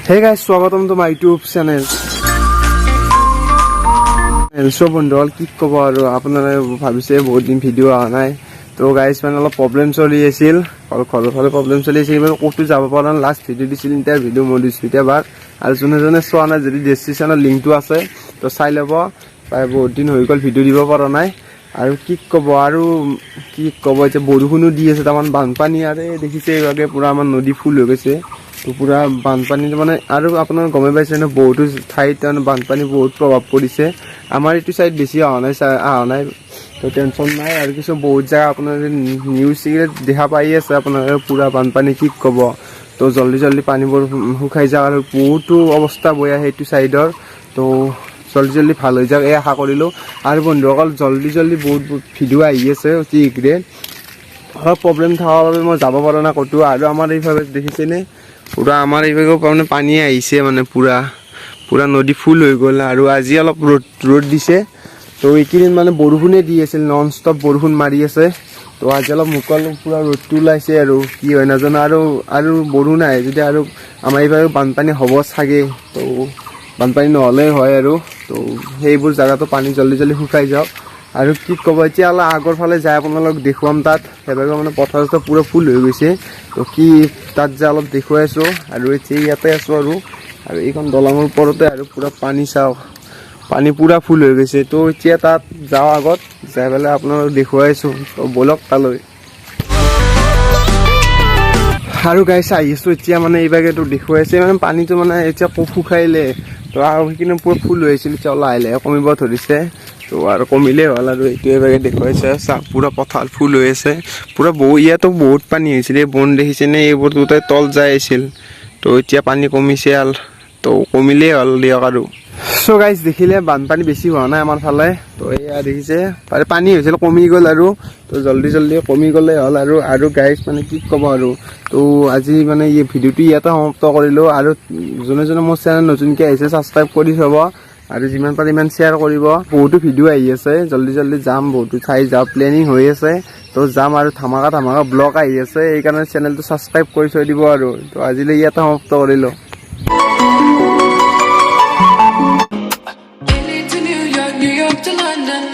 Hey guys, स्वागतम to my YouTube channel. So বন্ধুসকল কি ক'ব আৰু আপোনালোকে ভাবিছে বহুত দিন ভিডিও আহা নাই তো গাইস মানে অলপ প্ৰবলেম চলি আছিল ঘৰৰ প্ৰবলেম চলি আছিল মানে ক'তো যাব পৰা নাই লাষ্ট ভিডিও দিছিল ইন্টাৰ ভিডিও মই দিছিল এবাৰ আৰু যোনে চোৱা নাই যদি ডেসক্ৰিপচনৰ লিংকটো আছে তো চাই ল'ব প্ৰায় বহুত দিন হৈ গ'ল ভিডিও দিব পৰা নাই আৰু কি ক'ব যে বৰষুণো দি আছে তামান বানপানী আৰু দেখিছে এইভাগে পুৰা আমাৰ নদী ফুল হৈ গৈছে তো পুরা বানপানী মানে আর আপনার গমে পাইছে না বহুতো ঠাইত বানপানী বহুত প্রভাব পড়িছে আমার এইটো সাইড বেশি আহা নাই তো টেনশন নাই আর কিছু বহুত জায়গা আপনার নিউজ সিগরেট দেখা পাই আছে আপনার পুরা বানপানী কি কব তো জলদি পানীবোৰ শুকাই যাওক আৰ বহুতো অবস্থা বয়া সেইটো সাইডৰ তো জলদি ভাল হৈ যাওক এই আশা কৰিলো আৰু বন্ধুসকল জলদি বহুত ভিডিও আহি আছে শীঘ্ৰে অলপ প্ৰবলেম থকাৰ বাবে মই যাব পৰা নাই ক'তো আৰু আমাৰ এইভাবে দেখিছেনে পুৰা আমাৰ এইভাবে মানে পানী আহিছে মানে পুৰা নদী ফুল হৈ গ'ল আৰু আজি অলপ ৰ'দ দিছে তো এইকেইদিন মানে বৰষুণে দি আছিল নন ষ্টপ বৰষুণ মাৰি আছে তো আজি অলপ মুকল পুৰা ৰ'দটো ওলাইছে আৰু কি হয় নাজানো আৰু বৰষুণ আহে যদি আৰু আমাৰ এইভাবে বানপানী হ'ব চাগে তো বানপানী নহ'লে হয় আৰু তো সেইবোৰ জায়গাতো পানী জলদি শুকাই যাওক আৰু কি ক'ব এতিয়া অলপ আগৰ ফালে যায় আপোনালোক দেখুৱাম তাত সেইভাগে মানে পথাৰটো পুৰা ফুল হৈ গৈছে তো কি তাত যে অলপ দেখুৱাই আছো আৰু এতিয়া ইয়াতে আছো আৰু এইখন দলঙৰ ওপৰতে আৰু পুৰা পানী চাওক পানী পুৰা ফুল হৈ গৈছে তো এতিয়া তাত যাওঁ আগত যাই পেলাই আপোনালোক দেখুৱাই আছো তো বলক তালৈ আৰু গাইছ আহিছো এতিয়া মানে এইভাগে তো দেখুৱাইছে মানে পানীটো মানে এতিয়া শুকাইলে তো আৰু সেইখিনি পুৰা ফুল হৈ আছিল এতিয়া লাহে লাহে কমিব ধৰিছে তো আৰু কমিলে হ'ল আৰু এইটো এইভাগে দেখুৱাইছে পুৰা পথাৰ ফুল হৈ আছে পুৰা ইয়াতো বহুত পানী হৈছিল এই বন দেখিছেনে এইবোৰ দুটাই তল যাই আছিল তো এতিয়া পানী কমিছে আল তো কমিলেই হ'ল দিয়ক আৰু সো গাইজ দেখিলে বানপানী বেছি হোৱা নাই আমাৰ ফালে তো এয়া দেখিছে পানী হৈছিল কমি গ'ল আৰু তো জলদি কমি গ'লে হ'ল আৰু গাইজ মানে কি ক'ব আৰু তো আজি মানে এই ভিডিওটো ইয়াতে সমাপ্ত কৰিলো আৰু যোনে মোৰ চেনেল নতুনকৈ আহিছে সাবস্ক্ৰাইব কৰি থব আৰু যিমান পাৰে ইমান শ্বেয়াৰ কৰিব বহুতো ভিডিও আহি আছে জলদি যাম বহুতো ঠাই যাওঁ প্লেনিং হৈ আছে তো যাম আৰু ধামাকা ব্লগ আহি আছে এইকাৰণে চেনেলটো সাবস্ক্ৰাইব কৰি থৈ দিব আৰু তো আজিলৈ ইয়াতে সমাপ্ত কৰিলো